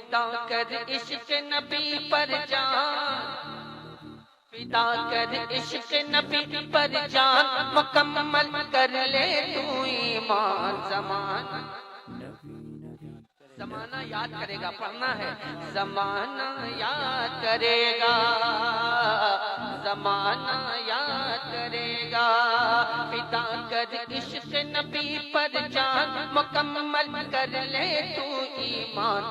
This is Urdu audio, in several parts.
فدا کر عشق نبی پر جان، فدا کر عشق نبی پر جان، مکمل کر لے تو ایمان زمانہ، زمانہ یاد کرے گا، پڑھنا ہے زمانہ یاد کرے گا، زمانہ یاد کرے گا، فدا کر عشق نبی پر جان، مکمل کر لے تو ایمان،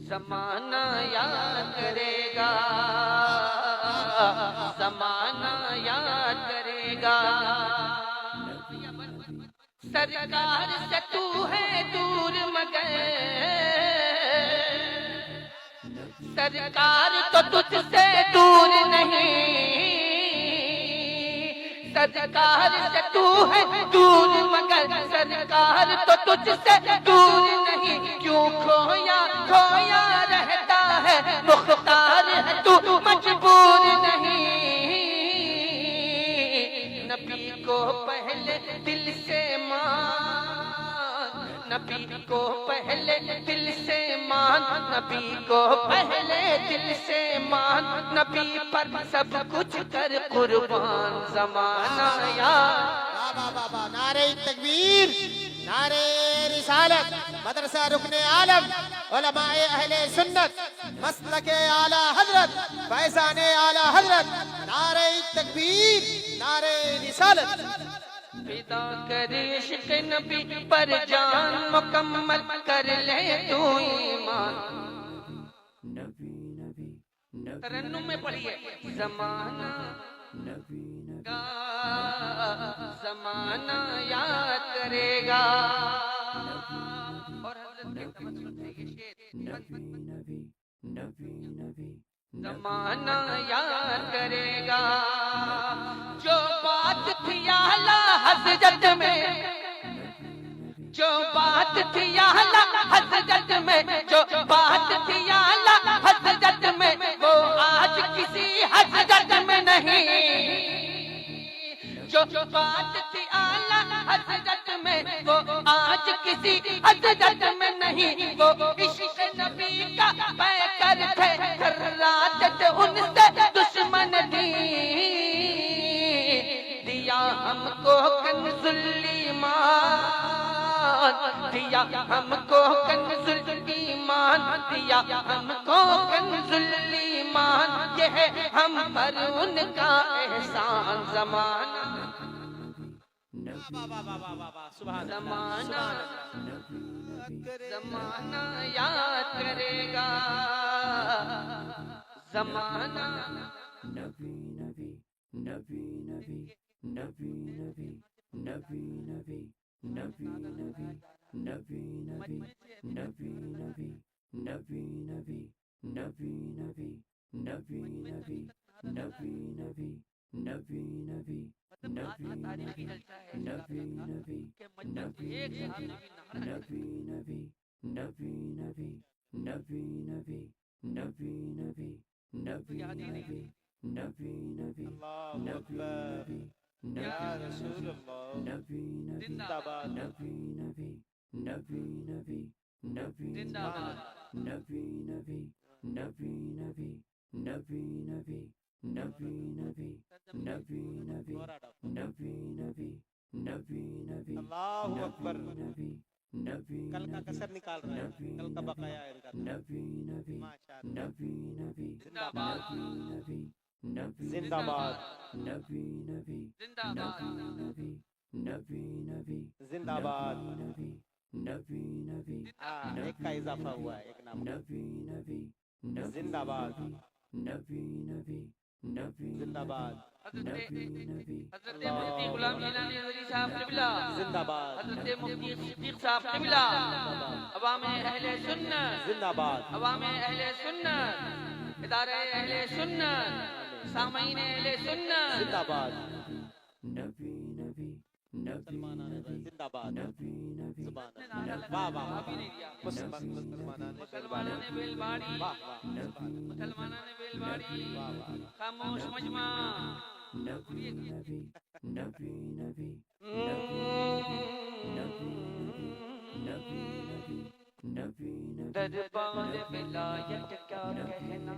زمانہ یاد کرے گا، زمانہ یاد کرے گا، سرکار سے تو ہے دور مگر سرکار تو تجھ سے دور نہیں، سرکار سے تو ہے دور مگر سرکار تو تجھ سے دور نہیں، کیوں کھویا کھویا رہتا ہے، مختار ہے تو مجبور نہیں، نبی کو پہلے دل سے مان، نبی کو پہلے دل سے مان، نبی کو پہلے دل سے مان، نبی پر سب کچھ کر قربان، زمانہ یاد، بابا نعرہ تکبیر، نعرہ رسالت، مدرسہ رکن عالم، علماء اہل سنت، مسلک اعلی حضرت، فیضان اعلی حضرت، نعرہ تکبیر، نعرہ رسالت، فدا کر عشق نبی پر جان، مکمل کر لے تو ایمان، ترنم میں پڑھیے زمانہ کا، زمانہ یاد کرے گا، اور حضرت کے تبسم سے یہ شعر، زمانہ یاد کرے گا، جو بات تھی اعلیٰ حضرت میں، جو بات تھی اعلیٰ حضرت میں، جو بات تھی اعلیٰ حضرت میں، وہ آج کسی حضرت میں نہیں، جو بات تھی اعلیٰ حضرت میں، وہ آج کسی حضرت میں نہیں، وہ عشق نبی کا پیکر تھے، رات تھے ان سے دشمن دی، دیا ہم کو کنز الایمان، دیا ہم کو کنز الایمان، دیا ہم کو کنز الایمان، یہ ہے ہم پر ان کا احسان، زمانہ زمانہ زمانہ یاد کرے گا، زمانہ تاریخی جلسہ ہے اس کا کہ مجمع کو ایک صحابی بھی نہ یاد ہی نہیں، اللہ اکبر، یا رسول اللہ، زندہ باد، زندہ باد، اللہ اکبر، کل کا کسر نکال رہا ہے، کل کا بقایا ہے ان کا، ماشاءاللہ، زندہ باد، زندہ باد، زندہ باد، زندہ باد، ایک کا اضافہ ہوا ہے، ایک نام، زندہ باد، زندہ باد، حضرت مفتی غلام جیلانی حضری صاحب قبلہ، زندہ باد، حضرت مفتی صدیق صاحب قبلہ، عوام اہل سنت، زندہ باد، عوام اہل سنت، ادارہ اہل سنت، سامعین اہل سنت، زندہ باد، زندہ باد، زبان اللہ، واہ واہ واہ، مسلمانوں نے بیل باڑی، مسلمانوں نے بیل باڑی، خاموش مجمع، دربار ولایت کیا کہنا،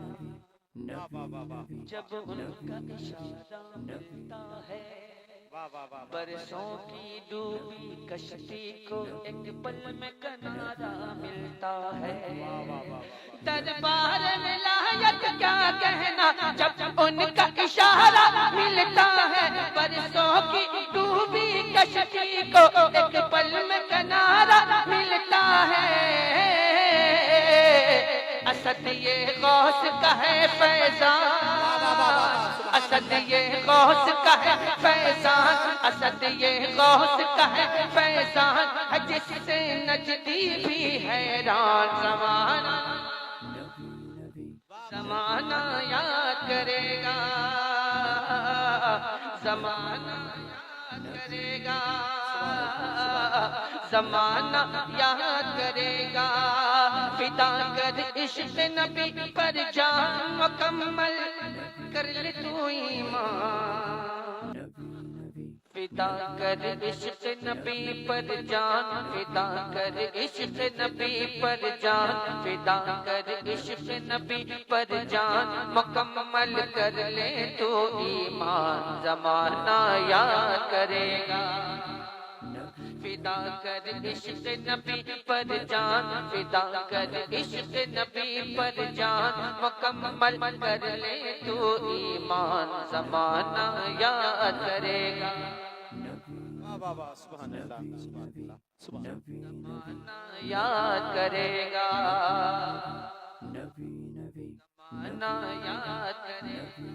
واہ واہ واہ واہ جب ان کا اشارہ ملتا ہے، واہ واہ واہ برسوں کی ڈوبی کشتی کو ایک پل میں کنارہ ملتا ہے۔ دربار ولایت کیا کہنا، جب ان کا اشارہ ملتا ہے، برسوں کی ڈوبی کشتی کو ایک پل میں کنارہ ملتا ہے۔ اسد یہ غوث کا ہے فیضان، اسد یہ غوث کا ہے فیضان، اسد یہ غوث کا ہے فیضان، جس سے نجدی بھی حیران۔ زمانہ زمانہ یاد کرے گا، زمانہ یاد کرے گا، زمانہ یاد کرے گا، فدا کر عشق نبی پر جان، مکمل کر لے تو ایمان، فدا کر عشق نبی پر جان، فدا کر عشق نبی پر جان، فدا کر عشق نبی پر جان، مکمل کر لے تو ایمان۔ زمانہ یاد کرے گا، فدا کر عشق نبی پر جان، فدا کر عشق نبی پر جان، مکمل کر لے تو ایمان۔ زمانہ یاد کرے گا، واہ واہ سبحان اللہ سبحان اللہ سبحان اللہ۔ زمانہ یاد کرے گا، زمانہ یاد کرے گا،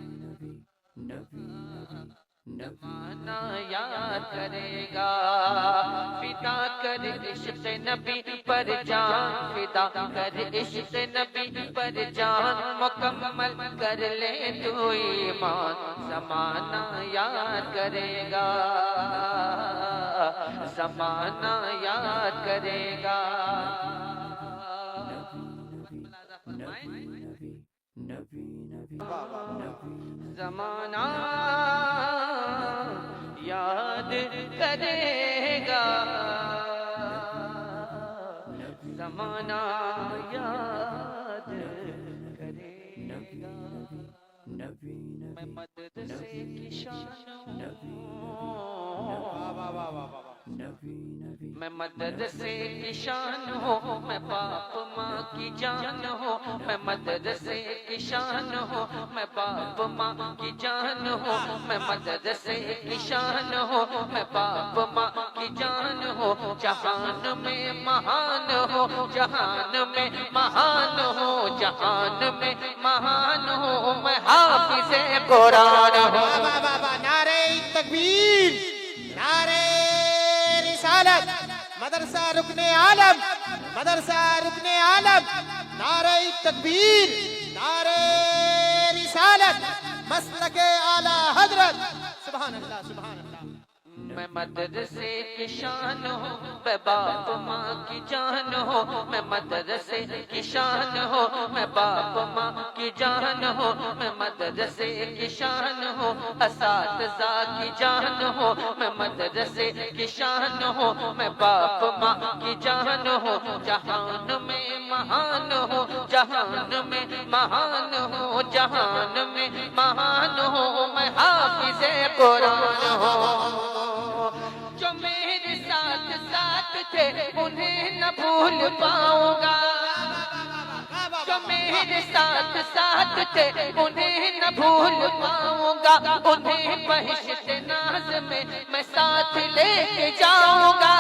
زمانہ یاد کرے گا، فدا کر عشق نبی پر جان، فدا کر عشق نبی پر جان، مکمل کر لے تو ایمان۔ زمانہ یاد کرے گا، زمانہ یاد کرے گا، زمانہ یاد کرے گا، زمانہ یاد کرے گا، میں مدرسے کی شان ہوں، میں مدرسے کی شان ہوں، میں باپ ماں کی جان ہوں، میں مدرسے کی شان ہوں، میں باپ ماں کی جان ہوں، میں مدرسے کی شان ہوں، میں باپ ماں کی جان ہوں، جہان میں مہان ہوں، جہان میں مہان ہوں، جہان میں مہان ہوں، میں حافظ قرآن ہوں۔ نعرہ تکبیر، نعرہ رسالت، مدرسہ رکن عالم، مدرسہ رکن عالم، نعرہ تکبیر، نعرہ رسالت، مسلک اعلی حضرت۔ سبحان اللہ سبحان اللہ۔ میں مدرسے کی شان ہوں، میں باپ ماں کی جان ہوں، میں مدرسے کی شان ہوں، میں باپ ماں کی جان ہوں، میں مدرسے کی شان ہوں، اساتذہ کی جان ہوں، میں مدرسے کی شان ہوں، میں باپ ماں کی جان ہوں، جہان میں مہان ہوں، جہان میں مہان ہوں، جہان میں مہان ہوں، میں حافظ قرآن ہوں۔ جو میرے ساتھ ساتھ تھے انہیں نہ بھول پاؤں گا، جو میرے ساتھ ساتھ تھے انہیں نہ بھول پاؤں گا، انہیں بہشت ناز میں میں ساتھ لے کے جاؤں گا،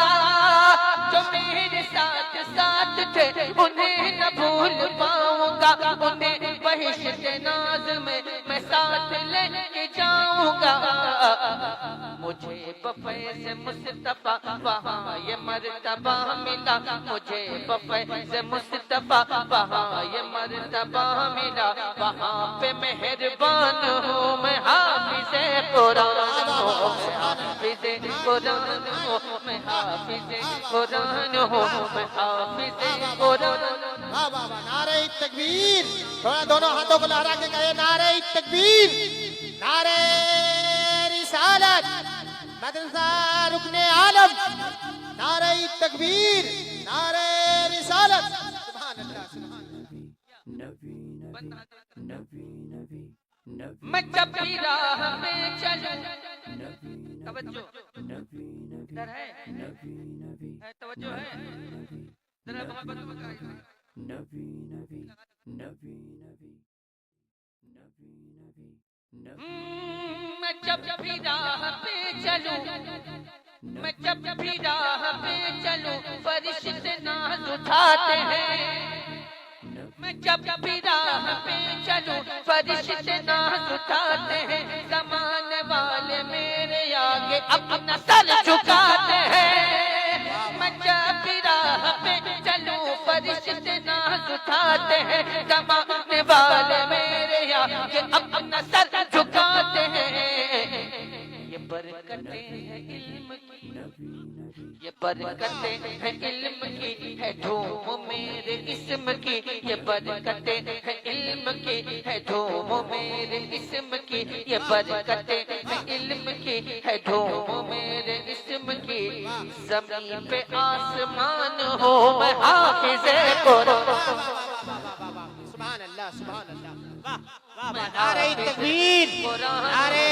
جو میرے ساتھ ساتھ تھے انہیں نہ بھول پاؤں گا، انہیں بہشت ناز میں میں ساتھ لے کے جاؤں گا۔ مجھے بفیض مصطفیٰ وہاں یہ مرتبہ ملا، مجھے بفیض مصطفیٰ وہاں یہ مرتبہ ملا، وہاں پہ مہربان ہوں میں حافظ قرآن ہوں، میں حافظ قرآن ہوں، میں حافظ قرآن ہوں، میں حافظ قرآن ہوں۔ نعرہ تکبیر، تھوڑا دونوں ہاتھوں کو لہرا کے کہے نعرہ تکبیر، نعرہ رسالت، مدرسہ رکن عالم، نعرہ تکبیر، نعرہ رسالت۔ میں جب بھی راہ پہ چلوں، توجہ ادھر ہے توجہ ہے ذرا محبت میں میں جب بھی راہ پہ چلوں، میں جب بھی راہ پہ چلوں فرشتے ناز اٹھاتے ہیں، میں جب بھی راہ پہ چلوں فرشتے ناز اٹھاتے ہیں، زمانے والے میرے آگے اپنا سر جھکاتے ہیں، میں جب بھی راہ پہ چلوں فرشتے ناز اٹھاتے ہیں، زمانے والے میرے آگے اپنا سر جھکاتے ہیں، یہ برکتیں ہیں علم کی، یہ برکتیں ہیں علم کی، ہے دھوم میرے اسم کی، یہ برکتیں ہیں علم کی، ہے دھوم میرے اسم کی، یہ برکتیں ہیں علم کی، ہے دھوم میرے اسم کی، زمین پہ آسمان ہو میں حافظ قرآن، سبحان اللہ سبحان اللہ، نعرہ تکبیر، نعرہ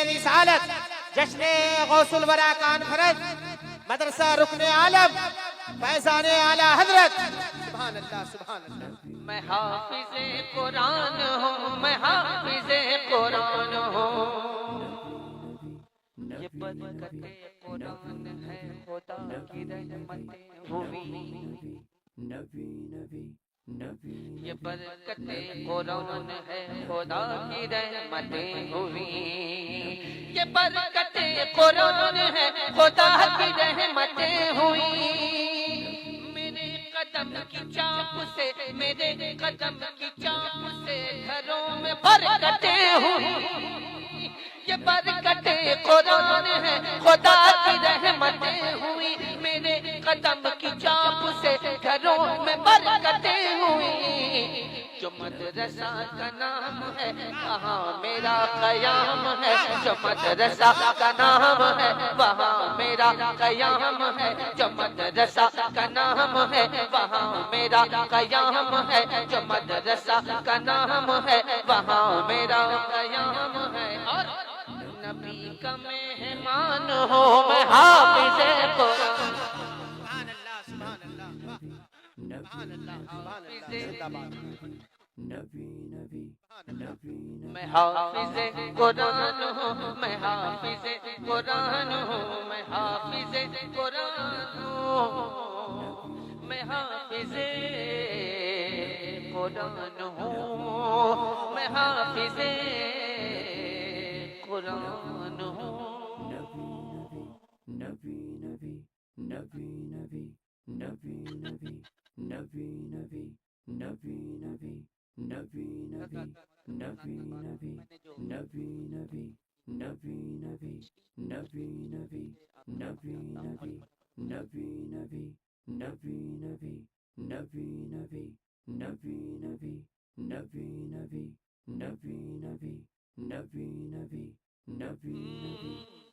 رسالت، جشن غوث الورا کانفرنس، مدرسہ رکن عالم، فیضان اعلی حضرت، سبحان اللہ سبحان اللہ۔ میں حافظ قرآن ہوں، میں حافظ قرآن ہوں، یہ برکت قرآن ہے خدا کی رحمتیں ہوئی، یہ برکت قرآن ہے خدا کی رحمتیں ہوئی، یہ برکت قرآن ہے خدا کی رحمتیں ہوئی، میرے قدم کی چاپ سے، میرے قدم کی چاپ سے گھروں میں برکتیں ہوئی، یہ برکت قرآن ہے خدا کی رحمتیں ہوئی، میرے قدم کی چاپ سے گھروں میں برکتیں ہوئی، جو مدرسہ کا نام ہے وہاں میرا قیام ہے، جو مدرسہ کا نام ہے وہاں میرا قیام ہے، جو مدرسہ کا نام ہے وہاں میرا قیام ہے، جو مدرسہ کا نام ہے وہاں میرا قیام ہے، اور نبی کا مہمان ہو میں حافظ قرآن، سبحان اللہ سبحان اللہ سبحان اللہ سبحان اللہ، زندہ باد، میں حافظ قرآن ہوں، میں حافظ قرآن ہوں، میں حافظ قرآن ہوں، میں حافظ قرآن ہوں، میں حافظ قرآن ہوں،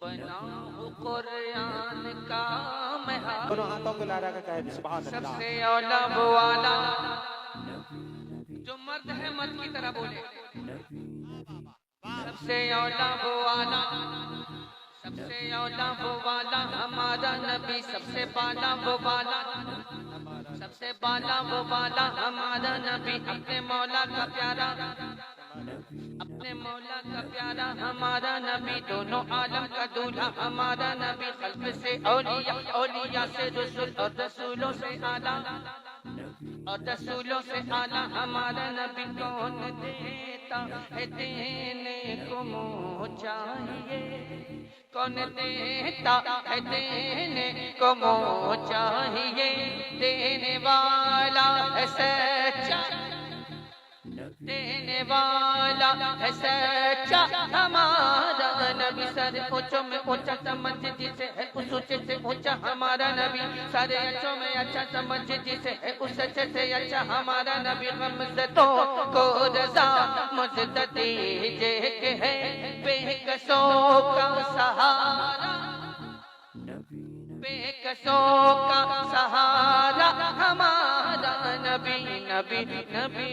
بناؤ قرآن کا میں دونوں ہاتھوں کو لہرا کے کہے سبحان سب اللہ، سے اولا والا، جو مرد ہے مرد کی طرح بولے، سب سے اولا والا، سب سے اولا والا ہمارا نبی، سب سے بالا والا، سب سے بالا والا ہمارا نبی، اپنے مولا کا پیارا، اپنے مولا کا پیارا ہمارا نبی، دونوں عالم کا دولہا ہمارا نبی، خلق سے اولیاء، اولیاء سے رسول، اور رسولوں سے اعلیٰ، اور رسولوں سے اعلیٰ ہمارا نبی، کون دیتا ہے دینے کو منہ چاہیے، کون دیتا ہے دینے کو منہ چاہیے، دینے والا ہے سچا، دینے والا ہے سچا ہمارا نبی، سر اونچوں میں اونچا سمجھ جسے ہے اس اونچے سے اونچا ہمارا نبی، سارے اچھوں میں اچھا سمجھ جسے ہے اس اچھے سے اچھا ہمارا نبی، غمزدوں کو رضا مجد دیجے کہ ہے بے کسوں کا سہارا، بے کسوں کا سہارا ہمارا نبی، نبی نبی